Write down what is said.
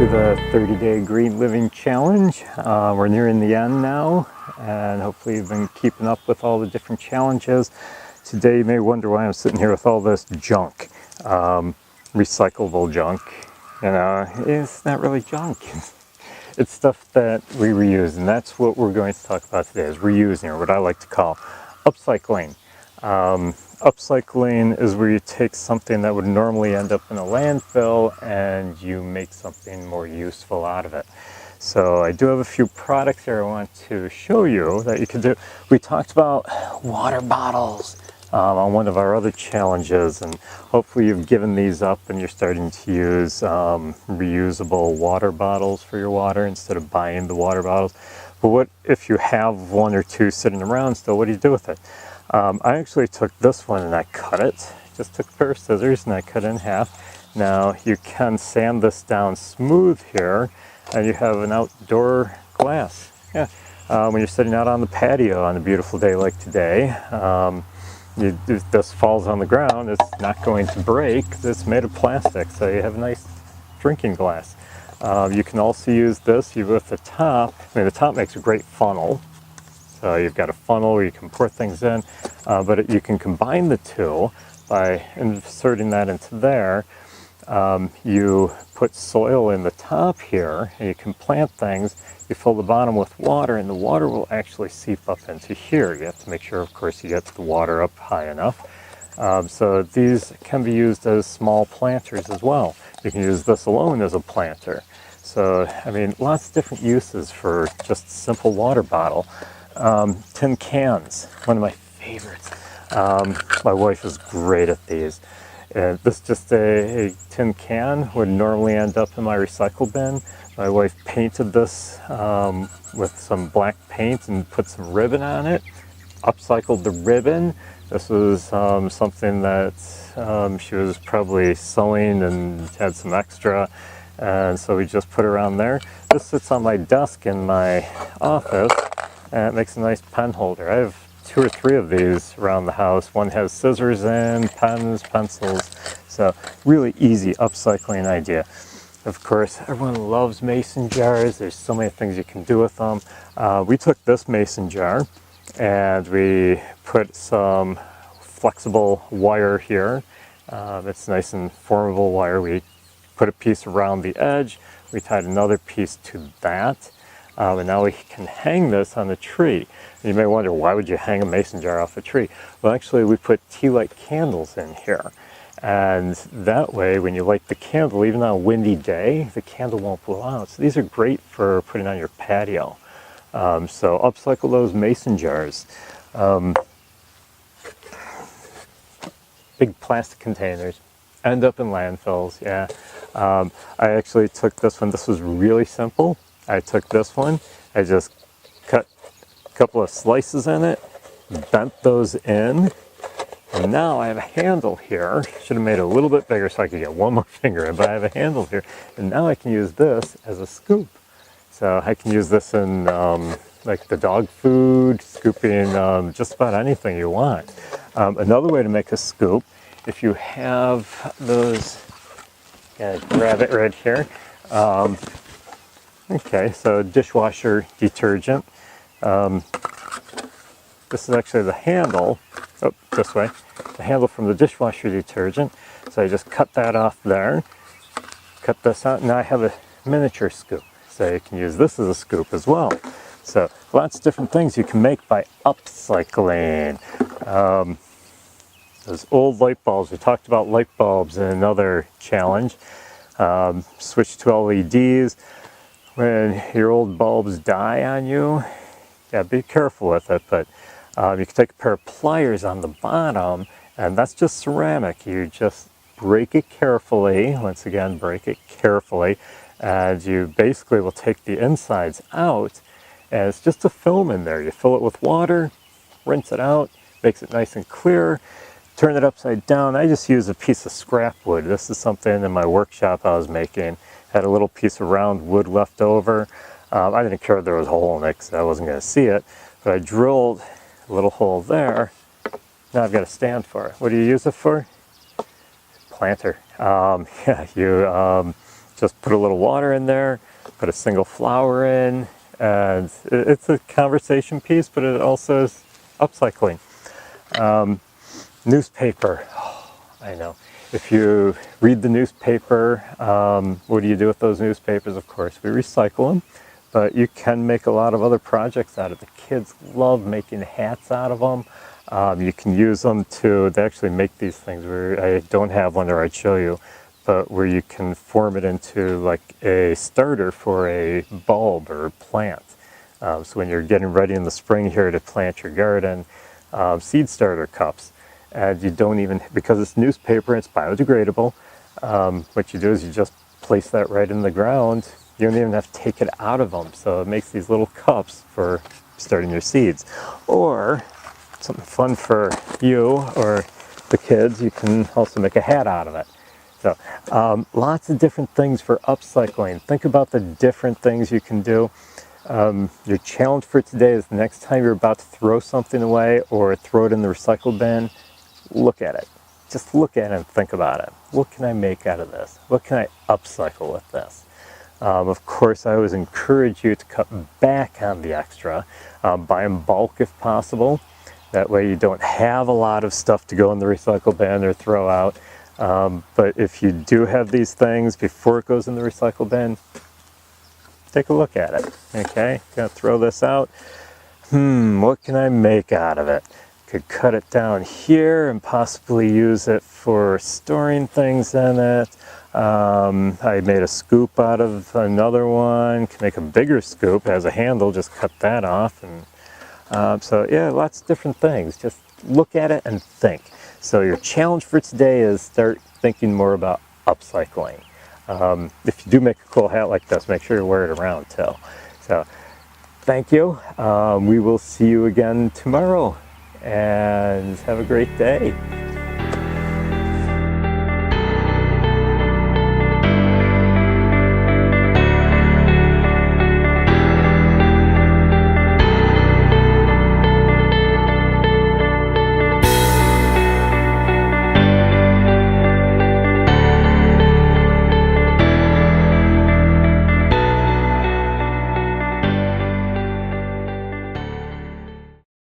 to the 30-day green living challenge. We're nearing the end now, and hopefully you've been keeping up with all the different challenges. Today you may wonder why I'm sitting here with all this junk, recyclable junk. You know, it's not really junk. It's stuff that we reuse, and that's what we're going to talk about today, is reusing, or what I like to call upcycling. Upcycling is where you take something that would normally end up in a landfill and you make something more useful out of it. So I do have a few products here I want to show you that you can do. We talked about water bottles on one of our other challenges, and hopefully you've given these up and you're starting to use reusable water bottles for your water instead of buying the water bottles. But what if you have one or two sitting around still? What do you do with it? I actually took this one and I cut it. Just took a pair of scissors and I cut it in half. Now you can sand this down smooth here, and you have an outdoor glass. Yeah. When you're sitting out on the patio on a beautiful day like today, if this falls on the ground, it's not going to break because it's made of plastic, so you have a nice drinking glass. You can also use this with the top. I mean, the top makes a great funnel. So you've got a funnel where you can pour things in, but you can combine the two by inserting that into there. You put soil in the top here, and you can plant things. You fill the bottom with water, and the water will actually seep up into here. You have to make sure, of course, you get the water up high enough. So these can be used as small planters as well. You can use this alone as a planter. So, I mean, lots of different uses for just a simple water bottle. Tin cans, one of my favorites. My wife is great at these. This is just a tin can, would normally end up in my recycle bin. My wife painted this with some black paint and put some ribbon on it, upcycled the ribbon. This was something that she was probably sewing and had some extra, and so we just put it around there. This sits on my desk in my office, and it makes a nice pen holder. I have 2 or 3 of these around the house. One has scissors in, pens, pencils. So really easy upcycling idea. Of course, everyone loves mason jars. There's so many things you can do with them. We took this mason jar and we put some flexible wire here. It's nice and formable wire. We put a piece around the edge. We tied another piece to that. And now we can hang this on a tree. You may wonder, why would you hang a mason jar off a tree? Well, actually, we put tea light candles in here. And that way, when you light the candle, even on a windy day, the candle won't blow out. So these are great for putting on your patio. So upcycle those mason jars. Big plastic containers end up in landfills, yeah. I actually took this one. This was really simple. I took this one, I just cut a couple of slices in it, bent those in, and now I have a handle here. Should have made it a little bit bigger so I could get one more finger in, but I have a handle here, and now I can use this as a scoop. So I can use this in like the dog food, scooping just about anything you want. Another way to make a scoop, if you have those, grab it right here. Okay, so dishwasher detergent. This is actually the handle, this way, the handle from the dishwasher detergent. So I just cut that off there, cut this out, and now I have a miniature scoop. So you can use this as a scoop as well. So lots of different things you can make by upcycling. Those old light bulbs, we talked about light bulbs in another challenge. Switch to LEDs. When your old bulbs die on you, yeah, be careful with it, but you can take a pair of pliers on the bottom, and that's just ceramic. You just break it carefully, once again, break it carefully, and you basically will take the insides out, and it's just a film in there. You fill it with water, rinse it out, makes it nice and clear, turn it upside down. I just use a piece of scrap wood. This is something in my workshop I was making. Had a little piece of round wood left over. I didn't care if there was a hole in it because I wasn't going to see it, but I drilled a little hole there. Now I've got a stand for it. What do you use it for? Planter. Yeah, you just put a little water in there, put a single flower in, and it's a conversation piece, but it also is upcycling. Newspaper. Oh, I know. If you read the newspaper, what do you do with those newspapers? Of course, we recycle them, but you can make a lot of other projects out of it. The kids love making hats out of them. You can use them they actually make these things where I don't have one or I'd show you, but where you can form it into like a starter for a bulb or plant. So when you're getting ready in the spring here to plant your garden, seed starter cups. And you don't even, because it's newspaper and it's biodegradable, what you do is you just place that right in the ground. You don't even have to take it out of them. So it makes these little cups for starting your seeds. Or something fun for you or the kids, you can also make a hat out of it. So lots of different things for upcycling. Think about the different things you can do. Your challenge for today is the next time you're about to throw something away or throw it in the recycle bin, look at it. Just look at it and think about it. What can I make out of this? What can I upcycle with this? Of course, I always encourage you to cut back on the extra. Buy in bulk if possible. That way you don't have a lot of stuff to go in the recycle bin or throw out. But if you do have these things before it goes in the recycle bin, take a look at it. Okay, gonna throw this out. What can I make out of it? Could cut it down here and possibly use it for storing things in it. I made a scoop out of another one. Can make a bigger scoop, has a handle, just cut that off. And so yeah, lots of different things. Just look at it and think. So your challenge for today is start thinking more about upcycling. If you do make a cool hat like this, make sure you wear it around too. So thank you. We will see you again tomorrow, and have a great day.